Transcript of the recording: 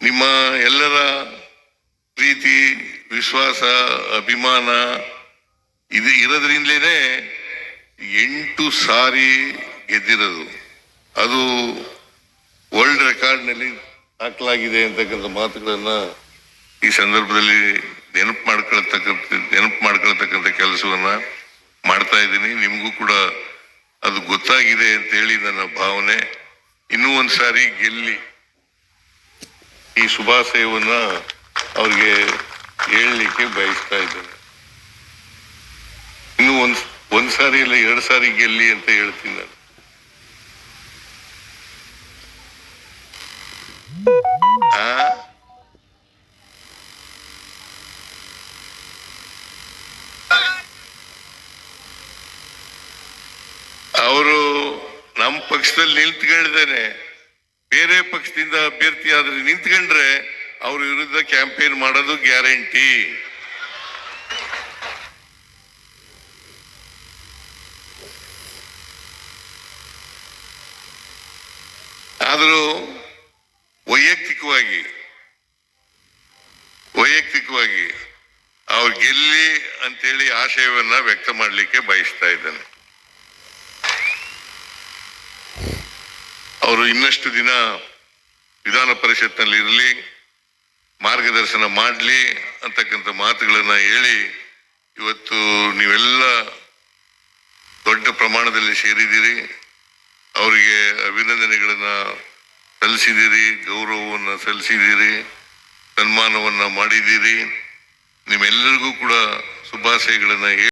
ನಿಮ್ಮ ಎಲ್ಲರ ಪ್ರೀತಿ, ವಿಶ್ವಾಸ, ಅಭಿಮಾನ ಇದು ಇರೋದ್ರಿಂದಲೇ 8 ಸಾರಿ ಗೆದ್ದಿರೋದು. ಅದು ವರ್ಲ್ಡ್ ರೆಕಾರ್ಡ್ನಲ್ಲಿ ಹಾಕಲಾಗಿದೆ ಅಂತಕ್ಕಂಥ ಮಾತುಗಳನ್ನ ಈ ಸಂದರ್ಭದಲ್ಲಿ ನೆನಪು ಮಾಡ್ಕೊಳ್ತಕ್ಕಂಥ ಕೆಲಸವನ್ನ ಮಾಡ್ತಾ ಇದ್ದೀನಿ. ನಿಮಗೂ ಕೂಡ ಅದು ಗೊತ್ತಾಗಿದೆ ಅಂತ ಹೇಳಿ ನನ್ನ ಭಾವನೆ. ಇನ್ನೂ ಒಂದ್ಸಾರಿ ಗೆಲ್ಲಿ ಈ ಶುಭಾಶಯವನ್ನ ಅವ್ರಿಗೆ ಹೇಳಲಿಕ್ಕೆ ಬಯಸ್ತಾ ಇದ್ದೇನೆ. ಇನ್ನು ಒಂದ್ಸಾರಿ ಇಲ್ಲ 2 ಸಾರಿ ಗೆಲ್ಲಿ ಅಂತ ಹೇಳ್ತೀನಿ ನಾನು. ಅವರು ನಮ್ಮ ಪಕ್ಷದಲ್ಲಿ ನಿಂತ್ಕೊಂಡಿದ್ದಾನೆ, ಬೇರೆ ಪಕ್ಷದಿಂದ ಅಭ್ಯರ್ಥಿ ಆದ್ರೆ ನಿಂತ್ಕೊಂಡ್ರೆ ಅವ್ರ ವಿರುದ್ಧ ಕ್ಯಾಂಪೇನ್ ಮಾಡೋದು ಗ್ಯಾರಂಟಿ. ಆದರೂ ವೈಯಕ್ತಿಕವಾಗಿ ಅವ್ರು ಗೆಲ್ಲಿ ಅಂತೇಳಿ ಆಶಯವನ್ನ ವ್ಯಕ್ತ ಮಾಡಲಿಕ್ಕೆ ಬಯಸ್ತಾ ಇದ್ದಾನೆ. ಅವರು ಇನ್ನಷ್ಟು ದಿನ ವಿಧಾನ ಪರಿಷತ್ನಲ್ಲಿ ಇರಲಿ, ಮಾರ್ಗದರ್ಶನ ಮಾಡಲಿ ಅಂತಕ್ಕಂಥ ಮಾತುಗಳನ್ನ ಹೇಳಿ ಇವತ್ತು ನೀವೆಲ್ಲ ದೊಡ್ಡ ಪ್ರಮಾಣದಲ್ಲಿ ಸೇರಿದ್ದೀರಿ. ಅವರಿಗೆ ಅಭಿನಂದನೆಗಳನ್ನ ಸಲ್ಲಿಸಿದ್ದೀರಿ, ಗೌರವವನ್ನು ಸಲ್ಲಿಸಿದ್ದೀರಿ, ಸನ್ಮಾನವನ್ನ ಮಾಡಿದ್ದೀರಿ. ನಿಮ್ಮೆಲ್ಲರಿಗೂ ಕೂಡ ಶುಭಾಶಯಗಳನ್ನ